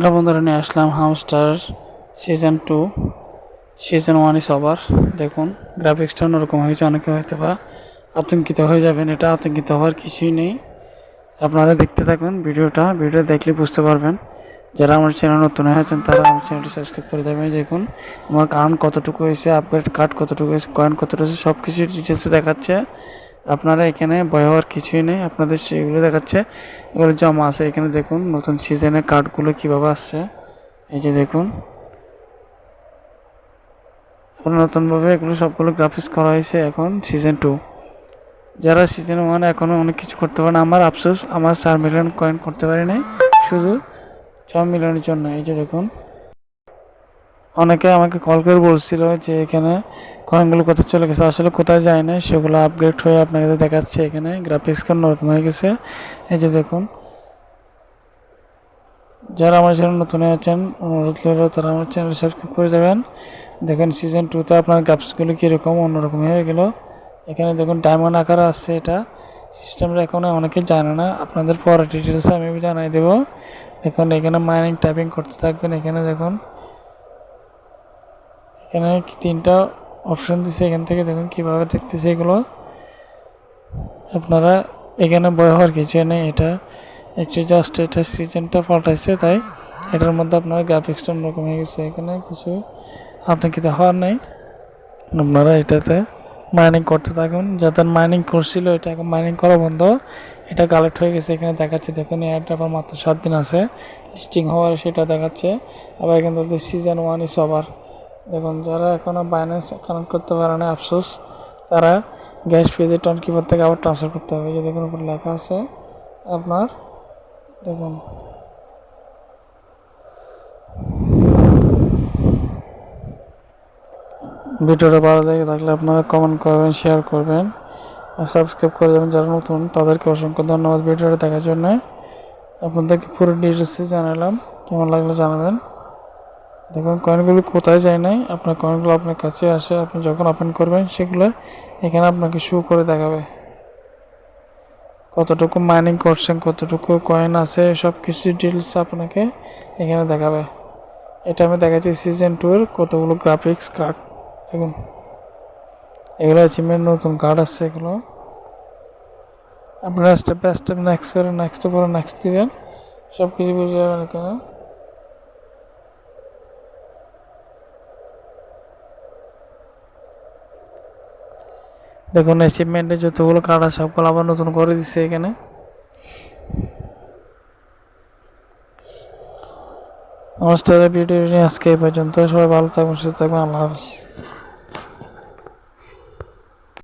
Hello বন্ধুরা, নিয়ে আসলাম hamster season 2 season 1 is over. দেখুন গ্রাফিক্সটা অন্যরকম হয়েছে, অনেকে হয়তো বা আতঙ্কিত হয়ে যাবেন। এটা আতঙ্কিত হওয়ার কিছুই নেই, আপনারা দেখতে থাকুন ভিডিওটা দেখলে বুঝতে পারবেন। যারা আমার চ্যানেল নতুন হয়েছেন তারা আমার চ্যানেলটি সাবস্ক্রাইব করে দেবেন। দেখুন আমার কারণ কতটুকু হয়েছে, আপগ্রেড কার্ড কতটুকু হয়েছে, কয়েন কতটুকু হয়েছে, সব কিছু ডিটেলসে দেখাচ্ছে। আপনারা এখানে ভয় হওয়ার কিছুই নেই, আপনাদের সেগুলো দেখাচ্ছে, এগুলো জমা আছে এখানে। দেখুন নতুন সিজনের কার্ডগুলো কীভাবে আসছে, এই যে দেখুন নতুনভাবে এগুলো সবগুলো গ্রাফিক্স করা হয়েছে এখন সিজন 2। যারা সিজন 1 এখনও অনেক কিছু করতে পারে না, আমার আফসোস আমার 4 মিলিয়ন কয়েন করতে পারি নাই, শুধু 6 মিলিয়নের জন্য। এই যে দেখুন অনেকে আমাকে কল করে বলছিল যে এখানে কয়েনগুলো কোথায় চলে গেছে, আসলে কোথায় যায় না, সেগুলো আপগ্রেড হয়ে আপনাকে দেখাচ্ছে। এখানে গ্রাফিক্স অন্যরকম হয়ে গেছে। এই যে দেখুন যারা আমার চ্যানেল নতুন আছেন অনুরোধ করলে তারা আমার চ্যানেল সাবস্ক্রাইব করে যাবেন। দেখেন সিজন 2তে আপনার গ্রাফিক্সগুলো কীরকম অন্যরকম হয়ে গেল। এখানে দেখুন ডায়মন্ড আকারে আসছে, এটা সিস্টেমটা এখন অনেকে জানে না, আপনাদের পরে ডিটেলস আমি জানাই দেবো। দেখুন এখানে মাইনিং টাইপিং করতে থাকবেন। এখানে দেখুন এখানে 3টা অপশন দিচ্ছে, এখান থেকে দেখুন কীভাবে দেখতেছে এগুলো। আপনারা এখানে ভয় হওয়ার কিছু নেই, এটা একটু জাস্ট এটা সিজনটা পাল্টাইছে, তাই এটার মধ্যে আপনার গ্রাফিক্সটা অন্যরকম হয়ে গেছে। এখানে কিছু আতঙ্কিত হওয়ার নেই, আপনারা এটাতে মাইনিং করতে থাকুন। যাদের মাইনিং করছিল এটা এখন মাইনিং করা বন্ধ, এটা কালেক্ট হয়ে গেছে। এখানে দেখাচ্ছে দেখুন এয়ারটা আবার মাত্র 7 দিন আছে লিস্টিং হওয়ার, সেটা দেখাচ্ছে। আবার এখানে সিজন 1 ইস ওভার। দেখুন যারা এখনও বাইন্যান্স কানেক্ট করতে পারে না আফসোস, তারা গ্যাস ফিতে টনকিপার থেকে আবার ট্রান্সফার করতে হবে। যে দেখুন উপর লেখা আছে আপনার, দেখুন ভিডিওটা ভালো লেগে থাকলে আপনারা কমেন্ট করবেন, শেয়ার করবেন আর সাবস্ক্রাইব করে যাবেন। যারা নতুন তাদেরকে অসংখ্য ধন্যবাদ ভিডিওটা দেখার জন্য। আপনাদেরকে পুরো ডিটেলসে জানালাম, কেমন লাগলো জানাবেন। দেখুন কয়েনগুলো কোথায় যায় নাই, আপনার কয়েনগুলো আপনার কাছে আসে, আপনি যখন ওপেন করবেন সেগুলো এখানে আপনাকে শো করে দেখাবে। কতটুকু মাইনিং করছেন, কতটুকু কয়েন আছে, সব কিছু ডিটেলস আপনাকে এখানে দেখাবে। এটা আমি দেখাচ্ছি সিজন 2-এর কতগুলো গ্রাফিক্স কার্ড। দেখুন এগুলো অ্যাচিভমেন্ট নতুন কার্ড আসছে, এগুলো আপনারা স্টেপ বাই স্টেপ নেক্সট পরে নেক্সট দিবেন, সব কিছু বুঝে যাবেন এখানে। দেখুন অ্যাচিভমেন্টে যতগুলো কার্ড আছে সবগুলো আবার নতুন করে দিচ্ছে এখানে। নমস্কার, ভিডিও আজকে এই পর্যন্ত। সবাই ভালো থাকবেন, সুস্থ থাকবেন, আল্লাহ হাফেজ।